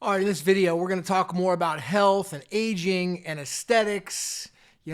All right, in this video, we're going to talk more about health and aging and aesthetics,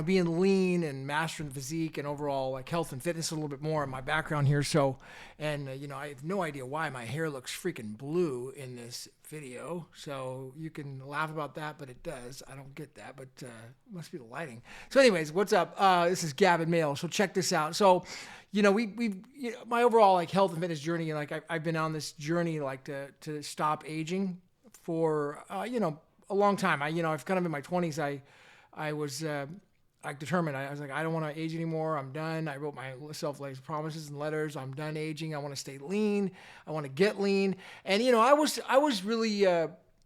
being lean and mastering the physique and overall like health and fitness a little bit more in my background here. I have no idea why my hair looks freaking blue in this video. So you can laugh about that, but it does. I don't get that, but it must be the lighting. So anyways, what's up? This is Gavin Mehl. So check this out. So, my overall like health and fitness journey, I've been on this journey like to stop aging for a long time. I've kind of in my 20s. I determined I was like, I don't want to age anymore. I'm done. I wrote myself like promises and letters. I'm done aging. I want to stay lean. I want to get lean. And I was really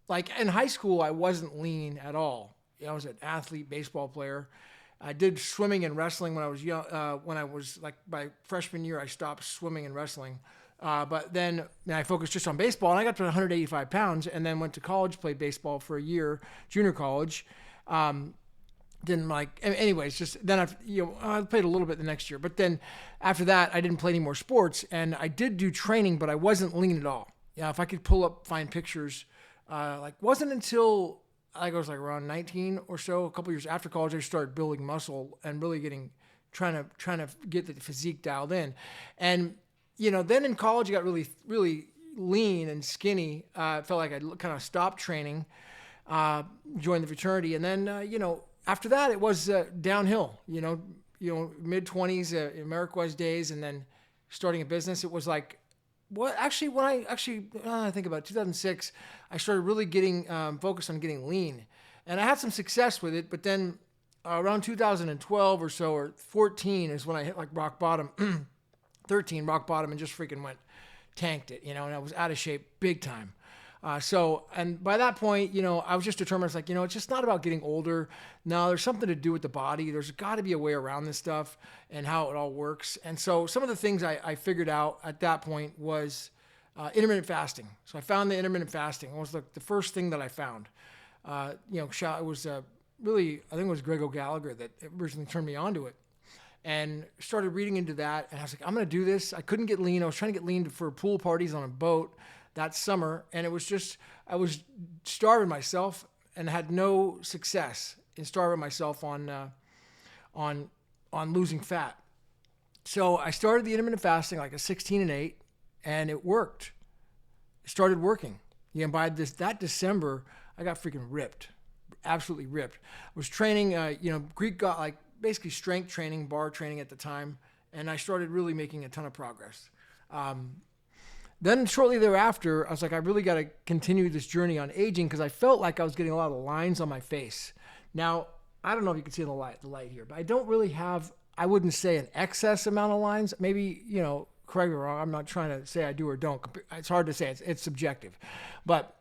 like in high school. I wasn't lean at all. I was an athlete, baseball player. I did swimming and wrestling when I was young. When I was like my freshman year, I stopped swimming and wrestling. But then I focused just on baseball, and I got to 185 pounds, and then went to college, played baseball for a year, junior college. Anyways, just then I played a little bit the next year, but then after that, I didn't play any more sports, and I did do training, but I wasn't lean at all. Yeah, if I could find pictures, wasn't until I was like around 19 or so, a couple years after college, I started building muscle and really trying to get the physique dialed in, and then in college, I got really, really lean and skinny. Felt like I kind of stopped training, joined the fraternity. And then, after that, it was downhill, mid-20s, Ameriquest days, and then starting a business. It was like, when I think about it, 2006, I started really getting focused on getting lean. And I had some success with it, but then around 2012 or so, or 14 is when I hit like rock bottom. 13 rock bottom and just freaking tanked it, and I was out of shape big time. And by that point, I was just determined. It's like, it's just not about getting older. No, there's something to do with the body. There's got to be a way around this stuff and how it all works. And so some of the things I figured out at that point was intermittent fasting. So I found the intermittent fasting. It was the first thing that I found. It was really, I think it was Greg O'Gallagher that originally turned me onto it. And started reading into that, and I was like, I'm going to do this. I couldn't get lean. I was trying to get lean for pool parties on a boat that summer, and it was just, I was starving myself and had no success in starving myself on losing fat. So I started the intermittent fasting like a 16 and 8, and it worked. It started working. By that December, I got freaking ripped, absolutely ripped. I was training, Greek got like, basically strength training, bar training at the time, and I started really making a ton of progress. Then shortly thereafter, I was like, I really got to continue this journey on aging because I felt like I was getting a lot of lines on my face. Now, I don't know if you can see the light here, but I don't really have, I wouldn't say an excess amount of lines. Maybe, correct me wrong. I'm not trying to say I do or don't. It's hard to say. It's subjective. But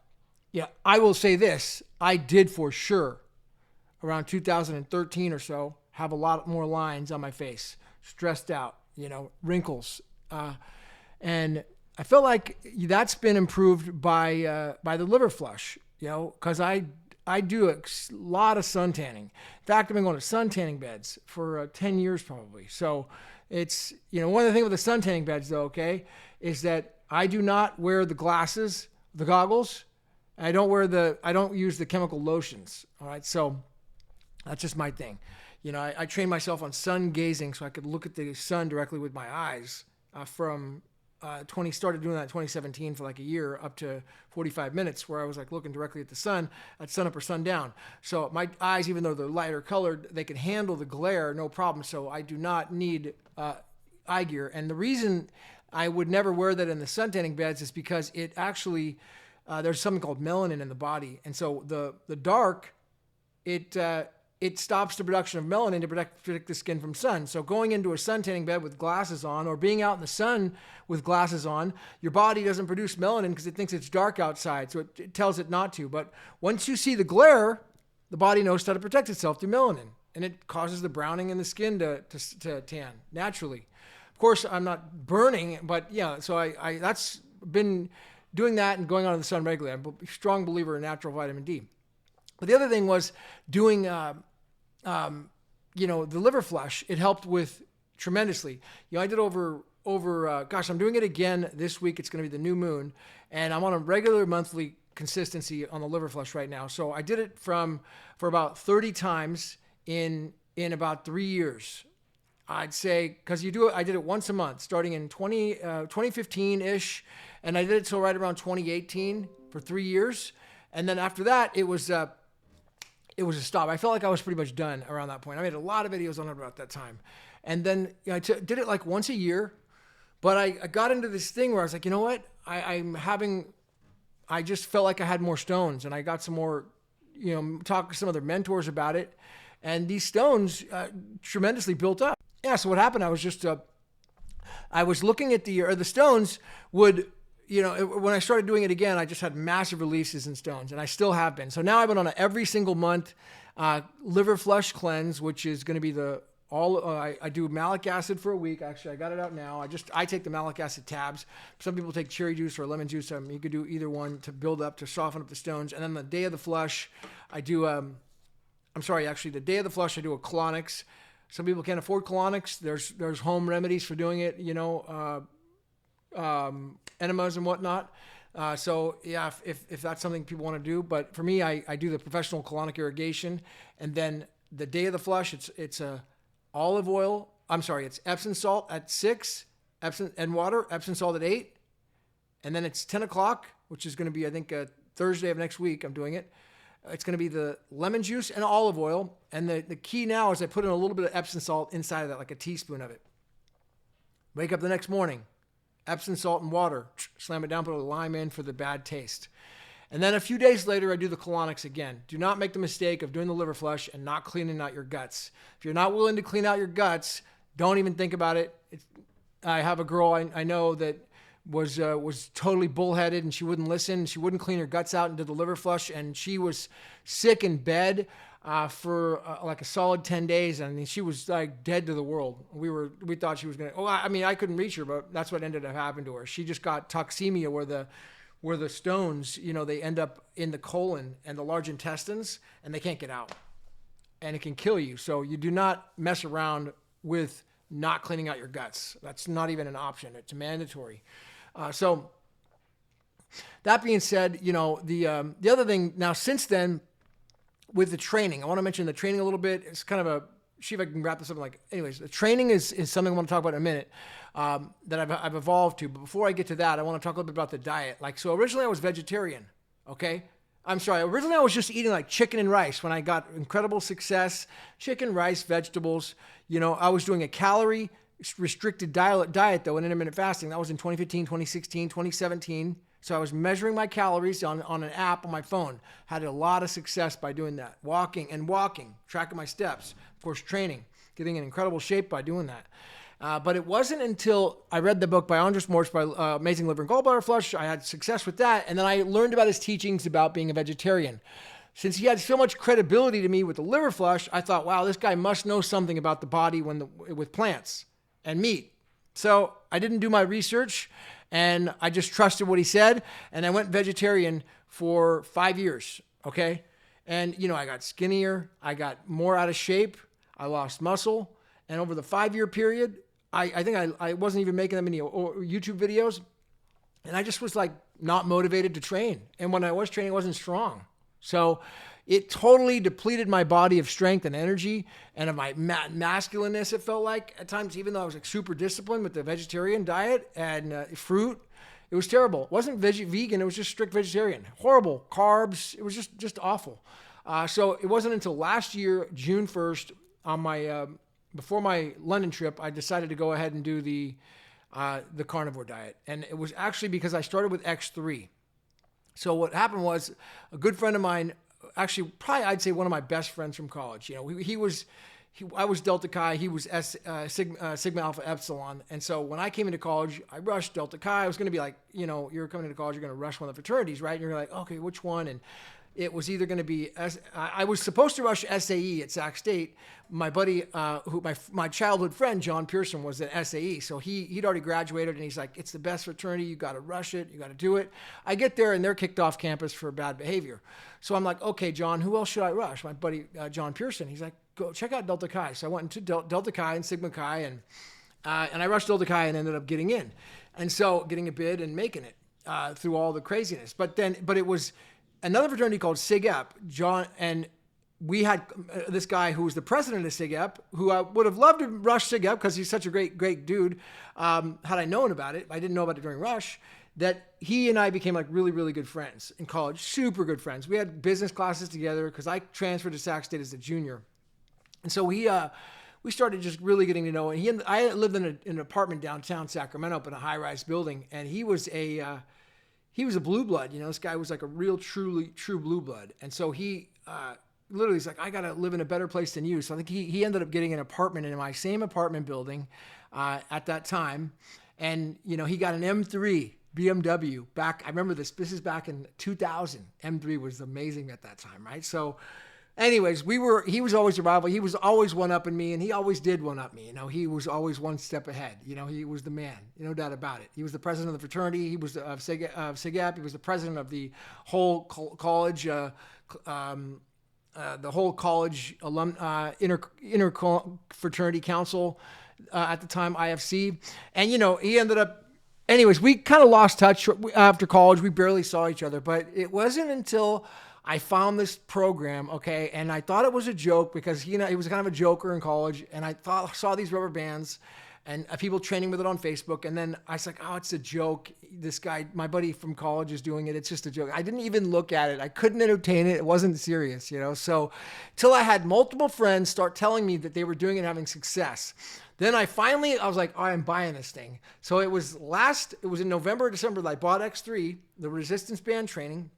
yeah, I will say this. I did for sure around 2013 or so have a lot more lines on my face, stressed out, wrinkles. And I feel like that's been improved by the liver flush, because I do a lot of sun tanning. In fact, I've been going to sun tanning beds for 10 years probably. So it's, one of the things with the sun tanning beds though, okay, is that I do not wear the goggles. I don't use the chemical lotions. All right. So that's just my thing. I trained myself on sun gazing so I could look at the sun directly with my eyes started doing that in 2017 for like a year up to 45 minutes where I was like looking directly at the sun at sun up or sundown. So my eyes, even though they're lighter colored, they can handle the glare, no problem. So I do not need eye gear. And the reason I would never wear that in the sun tanning beds is because it actually, there's something called melanin in the body. And so the dark, it stops the production of melanin to protect the skin from sun. So going into a sun tanning bed with glasses on or being out in the sun with glasses on, your body doesn't produce melanin because it thinks it's dark outside. So it tells it not to. But once you see the glare, the body knows how to protect itself through melanin. And it causes the browning in the skin to tan naturally. Of course, I'm not burning, but yeah, so I that's been doing that and going out in the sun regularly. I'm a strong believer in natural vitamin D. But the other thing was doing, the liver flush. It helped with tremendously. I did I'm doing it again this week. It's going to be the new moon. And I'm on a regular monthly consistency on the liver flush right now. So I did it for about 30 times in about 3 years. I'd say, because I did it once a month, starting in 2015-ish, and I did it till right around 2018 for 3 years. And then after that, it was a stop. I felt like I was pretty much done around that point. I made a lot of videos on it about that time. And then I did it like once a year, but I got into this thing where I was like, you know what? I just felt like I had more stones, and I got some more, talked to some other mentors about it, and these stones tremendously built up. Yeah, so what happened, I was looking at the stones would, when I started doing it again, I just had massive releases in stones, and I still have been. So now I've been on every single month liver flush cleanse, which is going to be I do malic acid for a week. Actually, I got it out now. I take the malic acid tabs. Some people take cherry juice or lemon juice. You could do either one to build up, to soften up the stones. And then the day of the flush, I do, the day of the flush, I do a colonics. Some people can't afford colonics. There's home remedies for doing it, enemas and whatnot. So yeah, if that's something people want to do, but for me, I do the professional colonic irrigation, and then the day of the flush, it's olive oil. It's Epsom salt at 6, Epsom and water, Epsom salt at 8, and then it's 10 o'clock, which is going to be, I think, Thursday of next week. I'm doing it. It's going to be the lemon juice and olive oil. And the key now is I put in a little bit of Epsom salt inside of that, like a teaspoon of it. Wake up the next morning, Epsom salt and water, slam it down, put a lime in for the bad taste. And then a few days later, I do the colonics again. Do not make the mistake of doing the liver flush and not cleaning out your guts. If you're not willing to clean out your guts, don't even think about it. I have a girl I know that was totally bullheaded, and she wouldn't listen. She wouldn't clean her guts out and did the liver flush, and she was sick in bed for like a solid 10 days. I mean, she was like dead to the world. We thought she was going to, I couldn't reach her, but that's what ended up happening to her. She just got toxemia where the stones, they end up in the colon and the large intestines, and they can't get out, and it can kill you. So you do not mess around with not cleaning out your guts. That's not even an option. It's mandatory. So that being said, the other thing now, since then, with the training, I want to mention the training a little bit. It's kind of see if I can wrap this up. Anyways, the training is something I want to talk about in a minute, that I've evolved to. But before I get to that, I want to talk a little bit about the diet. So originally I was vegetarian. Okay. Originally I was just eating like chicken and rice. When I got incredible success, chicken, rice, vegetables, I was doing a calorie-restricted diet though, in intermittent fasting. That was in 2015, 2016, 2017. So I was measuring my calories on an app on my phone. Had a lot of success by doing that. Walking, tracking my steps. Of course, training, getting in incredible shape by doing that. But it wasn't until I read the book by Andreas Moritz, by Amazing Liver and Gallbladder Flush, I had success with that. And then I learned about his teachings about being a vegetarian. Since he had so much credibility to me with the liver flush, I thought, wow, this guy must know something about the body with plants and meat. So I didn't do my research, and I just trusted what he said, and I went vegetarian for 5 years, okay? And, I got skinnier, I got more out of shape, I lost muscle, and over the 5-year period, I think I wasn't even making that many YouTube videos, and I just was not motivated to train. And when I was training, I wasn't strong. So it totally depleted my body of strength and energy and of my masculineness, it felt like at times, even though I was super disciplined with the vegetarian diet and fruit. It was terrible. It wasn't vegan. It was just strict vegetarian. Horrible. Carbs. It was just awful. So it wasn't until last year, June 1st, on before my London trip, I decided to go ahead and do the carnivore diet. And it was actually because I started with X3. So what happened was, a good friend of mine, actually probably I'd say one of my best friends from college. I was Delta Chi, he was Sigma Alpha Epsilon. And so when I came into college, I rushed Delta Chi. I was going to be like, you're coming into college, you're going to rush one of the fraternities, right? And you're like, okay, which one? And it was either going to be, I was supposed to rush SAE at Sac State. My buddy, my childhood friend, John Pearson, was at SAE. So he'd already graduated, and he's like, it's the best fraternity. You got to rush it. You got to do it. I get there, and they're kicked off campus for bad behavior. So I'm like, okay, John, who else should I rush? My buddy, John Pearson. He's like, go check out Delta Chi. So I went into Delta Chi and Sigma Chi, and I rushed Delta Chi and ended up getting in. And so getting a bid and making it. through all the craziness. But it was another fraternity called Sig Ep, John, and we had this guy who was the president of Sig Ep, who I would have loved to rush Sig Ep because he's such a great dude. Had I known about it, I didn't know about it during Rush, that he and I became like really, really good friends in college, super good friends. We had business classes together because I transferred to Sac State as a junior. And so we started just really getting to know him. I lived in an apartment downtown Sacramento up in a high-rise building, and he was a blue blood. This guy was like a real, true blue blood. And so he literally is like, I got to live in a better place than you. So I think he ended up getting an apartment in my same apartment building at that time. And, he got an M3 BMW back. I remember this is back in 2000. M3 was amazing at that time, right? So anyways, he was always a rival. He was always one-upping me, and he always did one-up me. He was always one step ahead. He was the man, no doubt about it. He was the president of the fraternity. He was of Sig Ep. He was the president of the whole college, the whole college inter fraternity council at the time, IFC. And, he ended up, anyways, we kind of lost touch after college. We barely saw each other, but it wasn't until I found this program, okay, and I thought it was a joke because he was kind of a joker in college, and I saw these rubber bands and people training with it on Facebook, and then I was like, oh, it's a joke. This guy, my buddy from college, is doing it. It's just a joke. I didn't even look at it. I couldn't entertain it. It wasn't serious, So till I had multiple friends start telling me that they were doing it and having success. Then I was like, oh, I'm buying this thing. So it was in November or December that I bought X3, the resistance band training.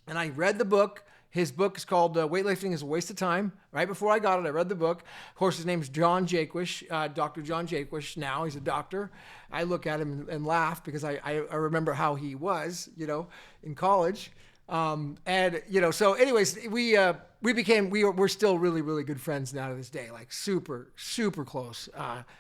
And I read the book. His book is called Weightlifting is a Waste of Time. Right before I got it, I read the book. Of course, his name's John Jaquish, Dr. John Jaquish now. He's a doctor. I look at him and laugh because I remember how he was, in college. So anyways, we're still really, really good friends now to this day, like super, super close.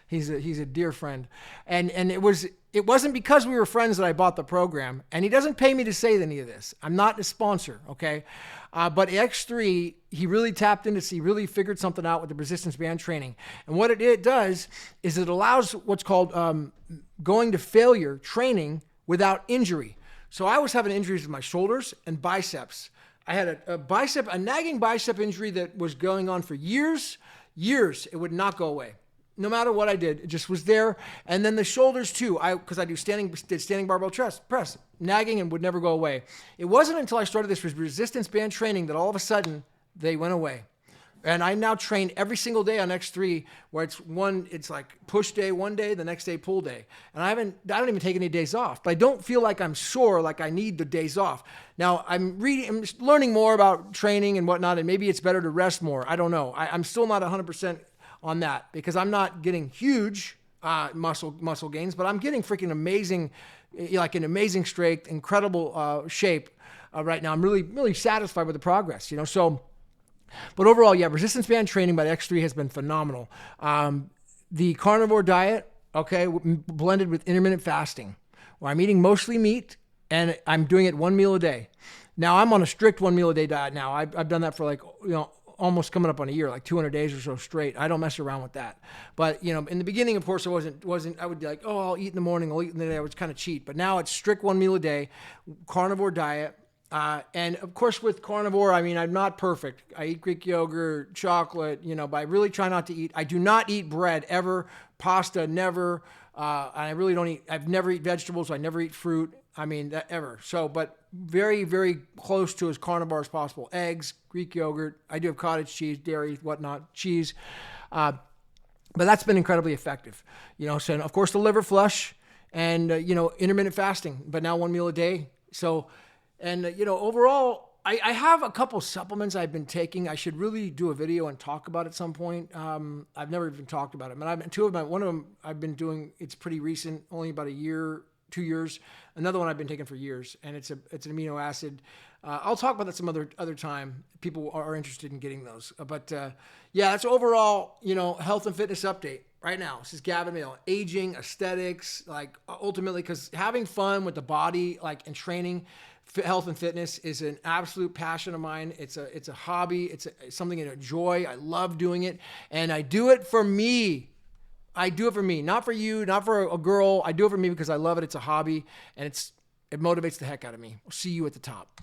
He's a dear friend. And it wasn't because we were friends that I bought the program, and he doesn't pay me to say any of this. I'm not a sponsor. Okay. But X3, he really tapped into, he really figured something out with the resistance band training. And what it does is it allows what's called, going to failure training without injury. So I was having injuries with my shoulders and biceps. I had a nagging bicep injury that was going on for years. It would not go away. No matter what I did, it just was there. And then the shoulders too, because I did standing barbell press, nagging and would never go away. It wasn't until I started this resistance band training that all of a sudden they went away. And I now train every single day on X3, where it's like push day one day, the next day pull day. And I don't even take any days off, but I don't feel like I'm sore, like I need the days off. Now I'm learning more about training and whatnot, and maybe it's better to rest more. I don't know. I'm still not 100% on that because I'm not getting huge muscle gains, but I'm getting freaking amazing, like an amazing strength, incredible shape right now. I'm really, really satisfied with the progress, so. But overall, resistance band training by X3 has been phenomenal. The carnivore diet, blended with intermittent fasting, where I'm eating mostly meat and I'm doing it one meal a day. Now I'm on a strict one meal a day diet now. I've done that for almost coming up on a year, like 200 days or so straight. I don't mess around with that. But, in the beginning, of course, I would be like, oh, I'll eat in the morning, I'll eat in the day. I was kind of cheat. But now it's strict one meal a day, carnivore diet. And of course with carnivore, I'm not perfect. I eat Greek yogurt, chocolate, but I really try not to eat. I do not eat bread ever, pasta, never. I've never eat vegetables. I never eat fruit. Ever. So, but very, very close to as carnivore as possible. Eggs, Greek yogurt. I do have cottage cheese, dairy, whatnot, cheese. But that's been incredibly effective, so of course the liver flush and, intermittent fasting, but now one meal a day. So, and, overall, I have a couple supplements I've been taking. I should really do a video and talk about at some point. I've never even talked about it. But one of them I've been doing, it's pretty recent, only about a year, 2 years. Another one I've been taking for years, and it's an amino acid. I'll talk about that some other time. People are interested in getting those. But that's overall, health and fitness update. Right now, this is Gavin Mehl, aging, aesthetics, ultimately, because having fun with the body, and training, health and fitness is an absolute passion of mine. It's a hobby. It's something I enjoy. I love doing it, and I do it for me. I do it for me, not for you, not for a girl. I do it for me because I love it. It's a hobby, and It motivates the heck out of me. We'll see you at the top.